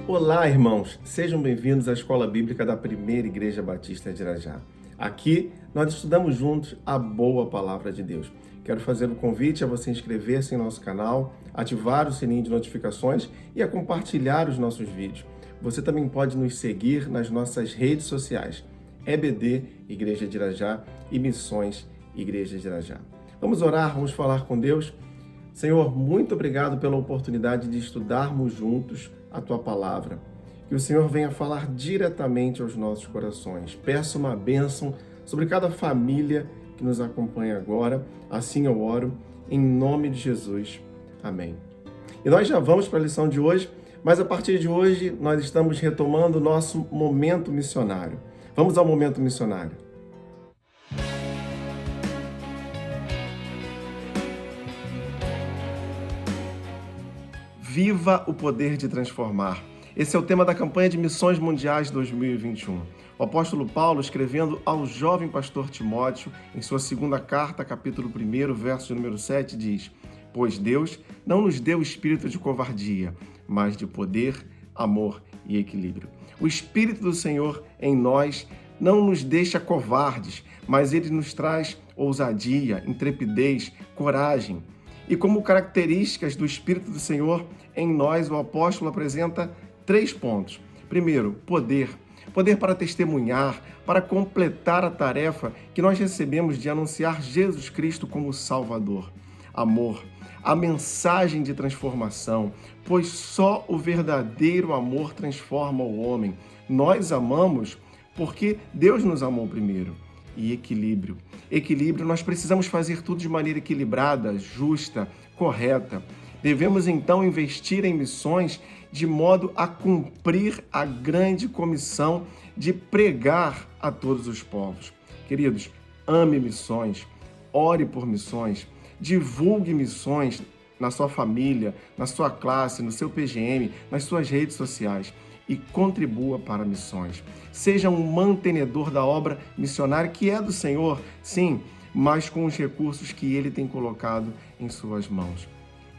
Olá, irmãos! Sejam bem-vindos à Escola Bíblica da Primeira Igreja Batista de Irajá. Aqui, nós estudamos juntos a boa palavra de Deus. Quero fazer um convite a você inscrever-se em nosso canal, ativar o sininho de notificações e a compartilhar os nossos vídeos. Você também pode nos seguir nas nossas redes sociais, EBD, Igreja de Irajá, e Missões, Igreja de Irajá. Vamos orar, vamos falar com Deus. Senhor, muito obrigado pela oportunidade de estudarmos juntos a Tua Palavra. Que o Senhor venha falar diretamente aos nossos corações. Peço uma bênção sobre cada família que nos acompanha agora. Assim eu oro, em nome de Jesus. Amém. E nós já vamos para a lição de hoje, mas a partir de hoje nós estamos retomando o nosso momento missionário. Vamos ao momento missionário. Viva o poder de transformar. Esse é o tema da campanha de Missões Mundiais 2021. O apóstolo Paulo, escrevendo ao jovem pastor Timóteo, em sua segunda carta, capítulo 1, verso de número 7, diz: Pois Deus não nos deu espírito de covardia, mas de poder, amor e equilíbrio. O Espírito do Senhor em nós não nos deixa covardes, mas Ele nos traz ousadia, intrepidez, coragem. E como características do Espírito do Senhor em nós, o apóstolo apresenta 3 pontos. Primeiro, poder. Poder para testemunhar, para completar a tarefa que nós recebemos de anunciar Jesus Cristo como Salvador. Amor. A mensagem de transformação, pois só o verdadeiro amor transforma o homem. Nós amamos porque Deus nos amou primeiro. E equilíbrio. Equilíbrio, nós precisamos fazer tudo de maneira equilibrada, justa, correta. Devemos então investir em missões de modo a cumprir a grande comissão de pregar a todos os povos. Queridos, ame missões, ore por missões, divulgue missões na sua família, na sua classe, no seu PGM, nas suas redes sociais. E contribua para missões. Seja um mantenedor da obra missionária que é do Senhor, sim, mas com os recursos que Ele tem colocado em suas mãos.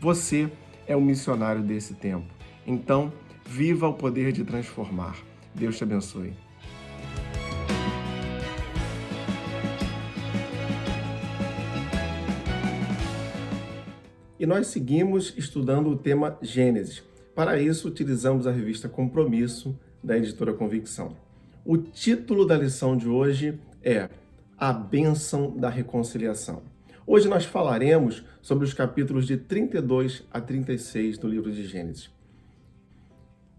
Você é um missionário desse tempo. Então, viva o poder de transformar. Deus te abençoe. E nós seguimos estudando o tema Gênesis. Para isso, utilizamos a revista Compromisso, da editora Convicção. O título da lição de hoje é A Bênção da Reconciliação. Hoje nós falaremos sobre os capítulos de 32 a 36 do livro de Gênesis.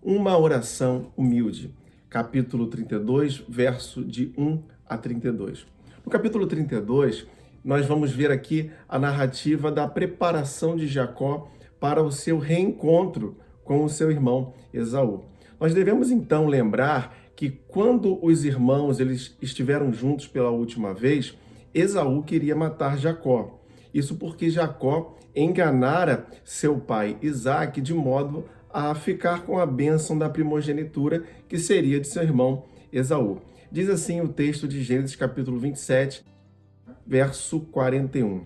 Uma oração humilde, capítulo 32, verso de 1 a 32. No capítulo 32, nós vamos ver aqui a narrativa da preparação de Jacó para o seu reencontro com o seu irmão Esaú. Nós devemos então lembrar que quando os irmãos eles estiveram juntos pela última vez, Esaú queria matar Jacó. Isso porque Jacó enganara seu pai Isaque de modo a ficar com a bênção da primogenitura que seria de seu irmão Esaú. Diz assim o texto de Gênesis capítulo 27, verso 41.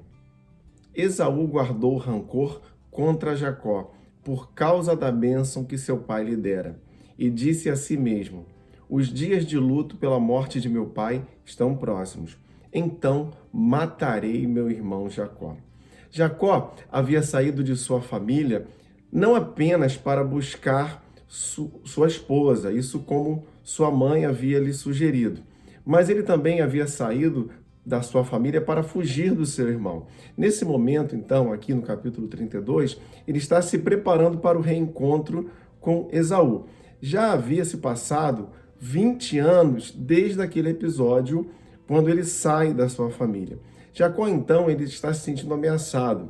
Esaú guardou rancor contra Jacó, por causa da bênção que seu pai lhe dera. E disse a si mesmo: os dias de luto pela morte de meu pai estão próximos. Então matarei meu irmão Jacó. Jacó havia saído de sua família não apenas para buscar sua esposa, isso como sua mãe havia lhe sugerido, mas ele também havia saído da sua família para fugir do seu irmão. Nesse momento, então, aqui no capítulo 32, ele está se preparando para o reencontro com Esaú. Já havia se passado 20 anos desde aquele episódio, quando ele sai da sua família. Jacó, então, ele está se sentindo ameaçado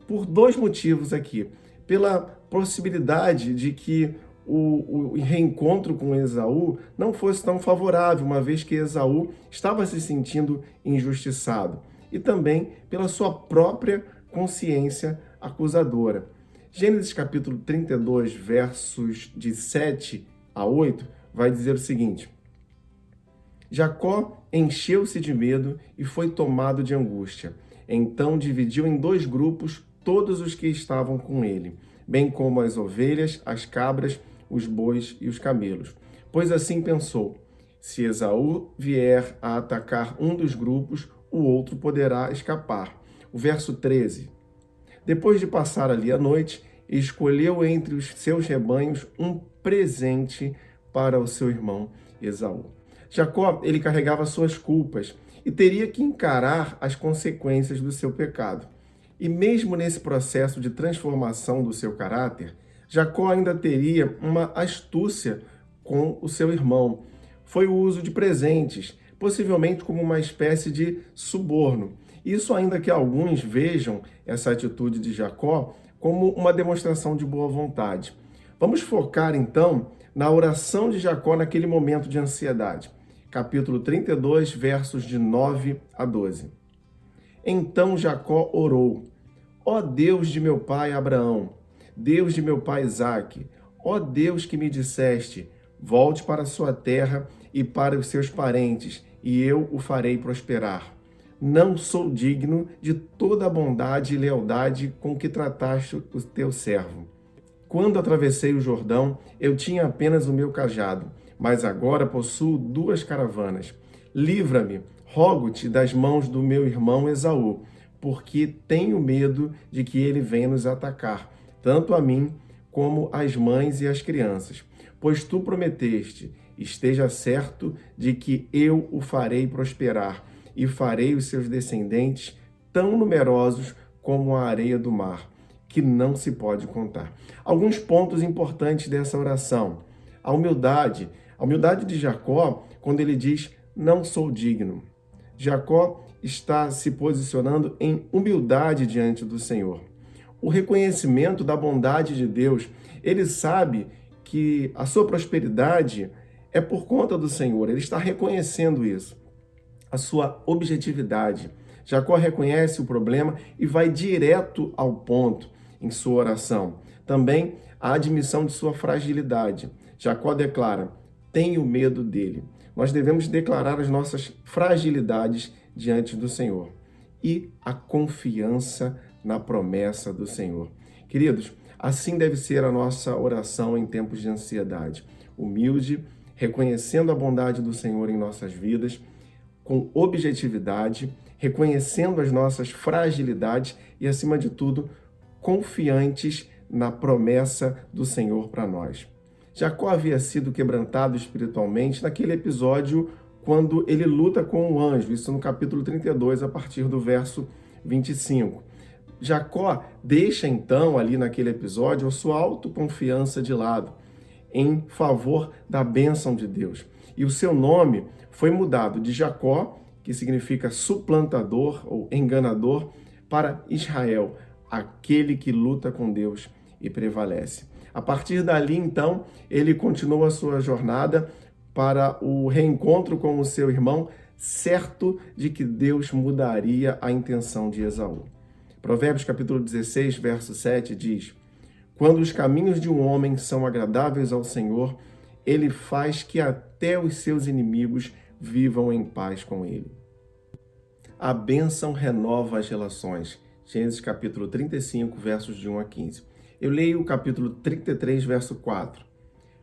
por 2 motivos aqui. Pela possibilidade de que o reencontro com Esaú não fosse tão favorável, uma vez que Esaú estava se sentindo injustiçado, e também pela sua própria consciência acusadora. Gênesis capítulo 32, versos de 7 a 8, vai dizer o seguinte: Jacó encheu-se de medo e foi tomado de angústia. Então dividiu em 2 grupos todos os que estavam com ele, bem como as ovelhas, as cabras, os bois e os camelos. Pois assim pensou: se Esaú vier a atacar um dos grupos, o outro poderá escapar. O verso 13. Depois de passar ali a noite, escolheu entre os seus rebanhos um presente para o seu irmão Esaú. Jacó, ele carregava suas culpas e teria que encarar as consequências do seu pecado. E mesmo nesse processo de transformação do seu caráter, Jacó ainda teria uma astúcia com o seu irmão. Foi o uso de presentes, possivelmente como uma espécie de suborno. Isso ainda que alguns vejam essa atitude de Jacó como uma demonstração de boa vontade. Vamos focar então na oração de Jacó naquele momento de ansiedade. Capítulo 32, versos de 9 a 12. Então Jacó orou: ó Deus de meu pai Abraão, Deus de meu pai Isaque, ó Deus que me disseste: volte para a sua terra e para os seus parentes, e eu o farei prosperar. Não sou digno de toda a bondade e lealdade com que trataste o teu servo. Quando atravessei o Jordão, eu tinha apenas o meu cajado, mas agora possuo 2 caravanas. Livra-me, rogo-te, das mãos do meu irmão Esaú, porque tenho medo de que ele venha nos atacar, tanto a mim como as mães e as crianças. Pois tu prometeste: esteja certo de que eu o farei prosperar, e farei os seus descendentes tão numerosos como a areia do mar, que não se pode contar. Alguns pontos importantes dessa oração. A humildade de Jacó, quando ele diz: não sou digno. Jacó está se posicionando em humildade diante do Senhor. O reconhecimento da bondade de Deus. Ele sabe que a sua prosperidade é por conta do Senhor. Ele está reconhecendo isso. A sua objetividade. Jacó reconhece o problema e vai direto ao ponto em sua oração. Também a admissão de sua fragilidade. Jacó declara: tenho medo dele. Nós devemos declarar as nossas fragilidades diante do Senhor. E a confiança na promessa do Senhor. Queridos, assim deve ser a nossa oração em tempos de ansiedade. Humilde, reconhecendo a bondade do Senhor em nossas vidas, com objetividade, reconhecendo as nossas fragilidades e, acima de tudo, confiantes na promessa do Senhor para nós. Jacó havia sido quebrantado espiritualmente naquele episódio quando ele luta com o anjo, isso no capítulo 32, a partir do verso 25. Jacó deixa então ali naquele episódio a sua autoconfiança de lado, em favor da bênção de Deus. E o seu nome foi mudado de Jacó, que significa suplantador ou enganador, para Israel, aquele que luta com Deus e prevalece. A partir dali, então, ele continua a sua jornada para o reencontro com o seu irmão, certo de que Deus mudaria a intenção de Esaú. Provérbios capítulo 16, verso 7 diz: quando os caminhos de um homem são agradáveis ao Senhor, ele faz que até os seus inimigos vivam em paz com ele. A bênção renova as relações. Gênesis capítulo 35, versos de 1 a 15. Eu leio o capítulo 33, verso 4.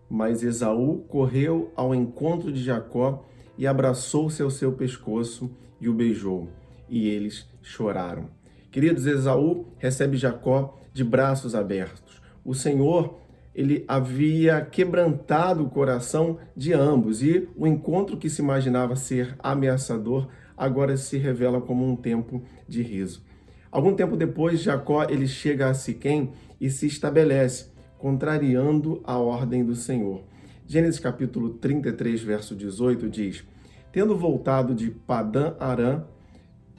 Mas Esaú correu ao encontro de Jacó e abraçou-se ao seu pescoço e o beijou. E eles choraram. Queridos, Esaú recebe Jacó de braços abertos. O Senhor, ele havia quebrantado o coração de ambos e o encontro que se imaginava ser ameaçador agora se revela como um tempo de riso. Algum tempo depois, Jacó ele chega a Siquém e se estabelece, contrariando a ordem do Senhor. Gênesis capítulo 33, verso 18 diz: tendo voltado de Padã Arã,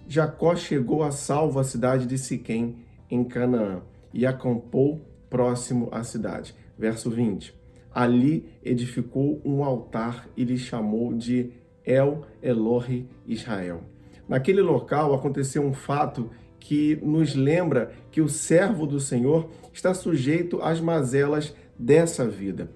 Jacó chegou a salvo à cidade de Siquém, em Canaã, e acampou próximo à cidade. Verso 20. Ali edificou um altar e lhe chamou de El Elohe Israel. Naquele local aconteceu um fato que nos lembra que o servo do Senhor está sujeito às mazelas dessa vida.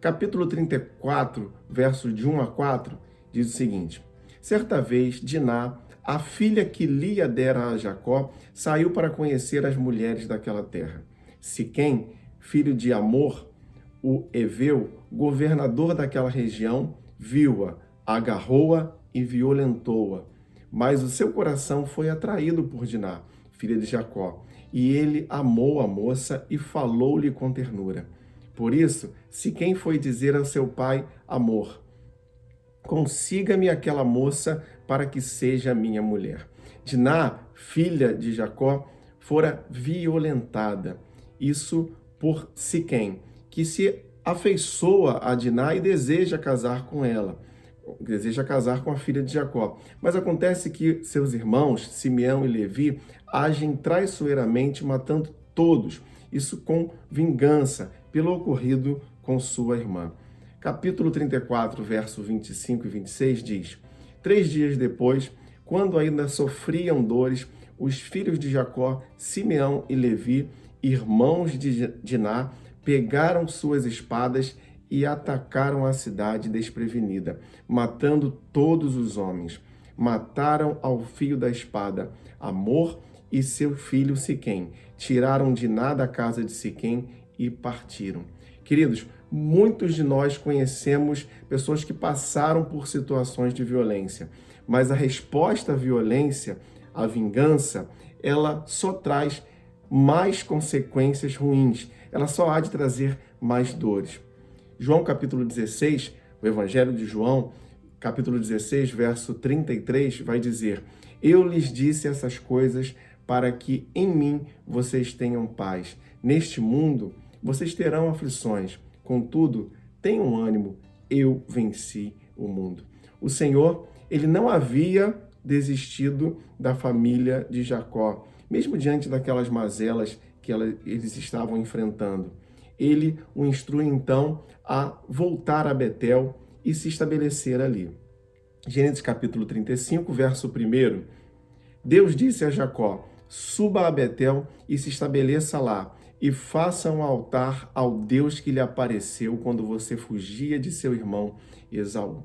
Capítulo 34, versos de 1 a 4, diz o seguinte: certa vez, Diná, a filha que Lia dera a Jacó, saiu para conhecer as mulheres daquela terra. Siquém, filho de Amor, o Eveu, governador daquela região, viu-a, agarrou-a e violentou-a. Mas o seu coração foi atraído por Diná, filha de Jacó, e ele amou a moça e falou-lhe com ternura. Por isso, Siquém foi dizer ao seu pai Amor: consiga-me aquela moça para que seja minha mulher. Diná, filha de Jacó, fora violentada. Isso por Siquém, que se afeiçoa a Diná e deseja casar com ela. Deseja casar com a filha de Jacó. Mas acontece que seus irmãos, Simeão e Levi, agem traiçoeiramente, matando todos. Isso com vingança pelo ocorrido com sua irmã. Capítulo 34, verso 25 e 26 diz: 3 dias depois, quando ainda sofriam dores, os filhos de Jacó, Simeão e Levi, irmãos de Diná, pegaram suas espadas e atacaram a cidade desprevenida, matando todos os homens. Mataram ao fio da espada Amor e seu filho Siquém. Tiraram Diná da casa de Siquém e partiram. Queridos, muitos de nós conhecemos pessoas que passaram por situações de violência, mas a resposta à violência, a vingança, ela só traz mais consequências ruins, ela só há de trazer mais dores. João capítulo 16, o Evangelho de João, capítulo 16, verso 33, vai dizer: eu lhes disse essas coisas para que em mim vocês tenham paz. Neste mundo vocês terão aflições, contudo, tenham ânimo, eu venci o mundo. O Senhor, ele não havia desistido da família de Jacó, mesmo diante daquelas mazelas que eles estavam enfrentando. Ele o instrui então a voltar a Betel e se estabelecer ali. Gênesis capítulo 35, verso 1. Deus disse a Jacó: suba a Betel e se estabeleça lá, e faça um altar ao Deus que lhe apareceu quando você fugia de seu irmão Esaú.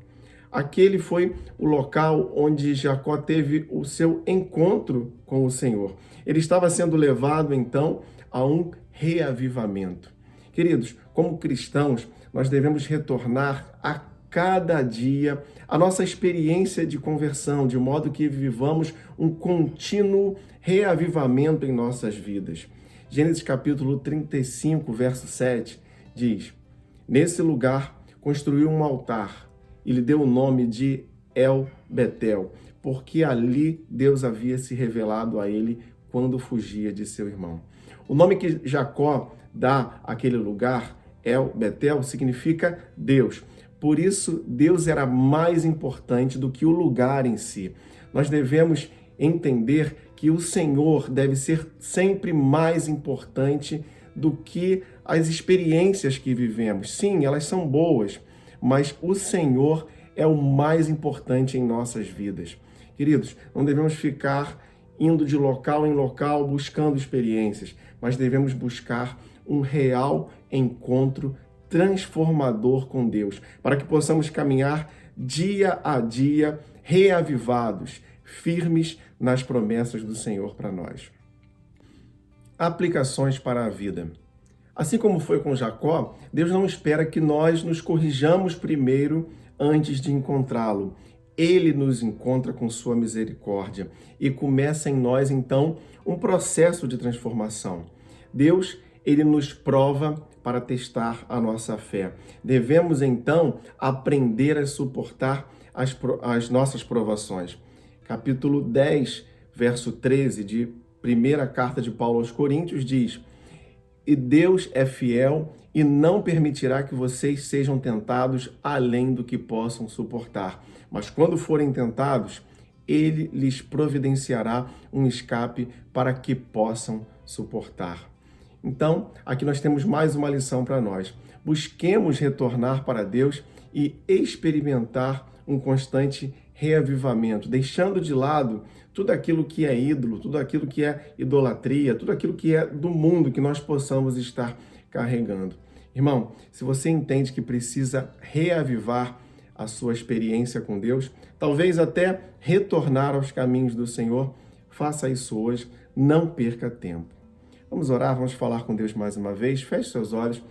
Aquele foi o local onde Jacó teve o seu encontro com o Senhor. Ele estava sendo levado, então, a um reavivamento. Queridos, como cristãos, nós devemos retornar a cada dia a nossa experiência de conversão, de modo que vivamos um contínuo reavivamento em nossas vidas. Gênesis capítulo 35, verso 7, diz: nesse lugar construiu um altar e lhe deu o nome de El-Betel, porque ali Deus havia se revelado a ele quando fugia de seu irmão. O nome que Jacó dá àquele lugar, El-Betel, significa Deus. Por isso, Deus era mais importante do que o lugar em si. Nós devemos entender que o Senhor deve ser sempre mais importante do que as experiências que vivemos. Sim, elas são boas, mas o Senhor é o mais importante em nossas vidas. Queridos, não devemos ficar indo de local em local buscando experiências, mas devemos buscar um real encontro transformador com Deus, para que possamos caminhar dia a dia reavivados, firmes nas promessas do Senhor para nós. Aplicações para a vida. Assim como foi com Jacó, Deus não espera que nós nos corrijamos primeiro antes de encontrá-lo. Ele nos encontra com sua misericórdia e começa em nós, então, um processo de transformação. Deus, ele nos prova para testar a nossa fé. Devemos, então, aprender a suportar as nossas provações. Capítulo 10, verso 13 de primeira carta de Paulo aos Coríntios diz: e Deus é fiel e não permitirá que vocês sejam tentados além do que possam suportar. Mas quando forem tentados, ele lhes providenciará um escape para que possam suportar. Então, aqui nós temos mais uma lição para nós. Busquemos retornar para Deus e experimentar um constante reavivamento, deixando de lado tudo aquilo que é ídolo, tudo aquilo que é idolatria, tudo aquilo que é do mundo que nós possamos estar carregando. Irmão, se você entende que precisa reavivar a sua experiência com Deus, talvez até retornar aos caminhos do Senhor, faça isso hoje, não perca tempo. Vamos orar, vamos falar com Deus mais uma vez. Feche seus olhos.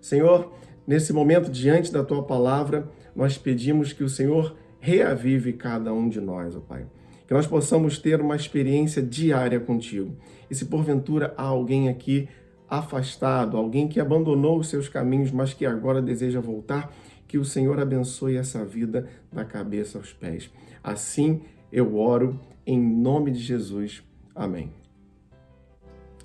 Senhor, nesse momento, diante da Tua palavra, nós pedimos que o Senhor reavive cada um de nós, ó Pai. Que nós possamos ter uma experiência diária contigo. E se porventura há alguém aqui afastado, alguém que abandonou os seus caminhos, mas que agora deseja voltar, que o Senhor abençoe essa vida da cabeça aos pés. Assim eu oro em nome de Jesus. Amém.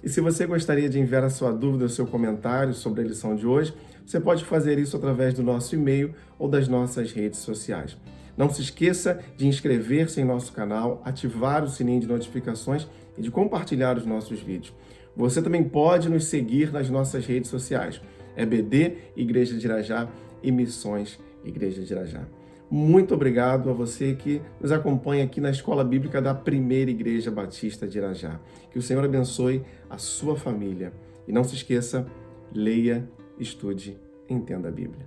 E se você gostaria de enviar a sua dúvida, o seu comentário sobre a lição de hoje, você pode fazer isso através do nosso e-mail ou das nossas redes sociais. Não se esqueça de inscrever-se em nosso canal, ativar o sininho de notificações e de compartilhar os nossos vídeos. Você também pode nos seguir nas nossas redes sociais, EBD Igreja de Irajá e Missões Igreja de Irajá. Muito obrigado a você que nos acompanha aqui na Escola Bíblica da Primeira Igreja Batista de Irajá. Que o Senhor abençoe a sua família. E não se esqueça, leia, estude, entenda a Bíblia.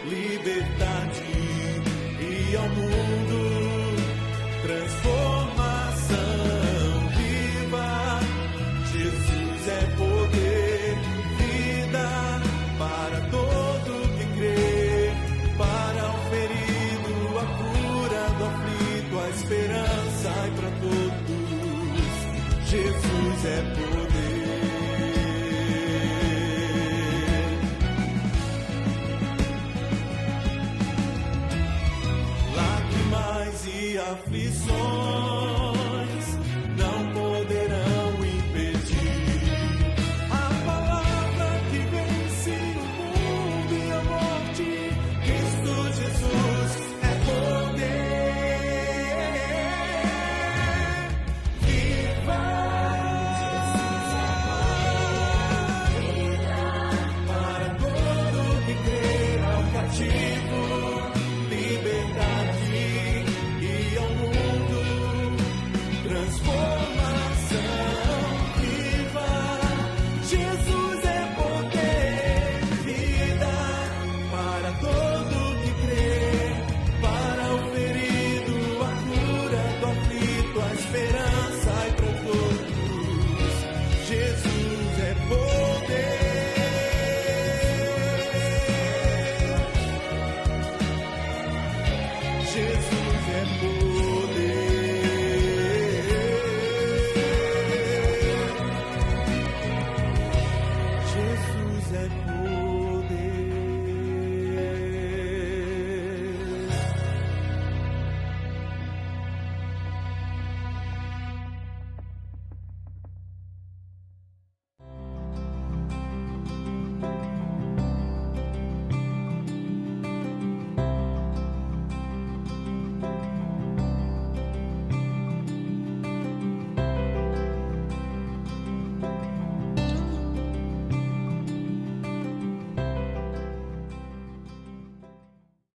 Liberdade e ao mundo transformação. Viva, Jesus é poder, vida para todo que crê, para o ferido, a cura do aflito, a esperança e para todos. Jesus é poder. E aflições não poderão impedir a palavra que vence o mundo e a morte. Cristo Jesus é poder. Viva Jesus é poder para todo que crê, ao cativo liberdade. Transformação, viva, Jesus é poder, vida para todo que crê, para o ferido, a cura do aflito, a esperança e para todos. Jesus é poder. Jesus é poder. Jesus é poder.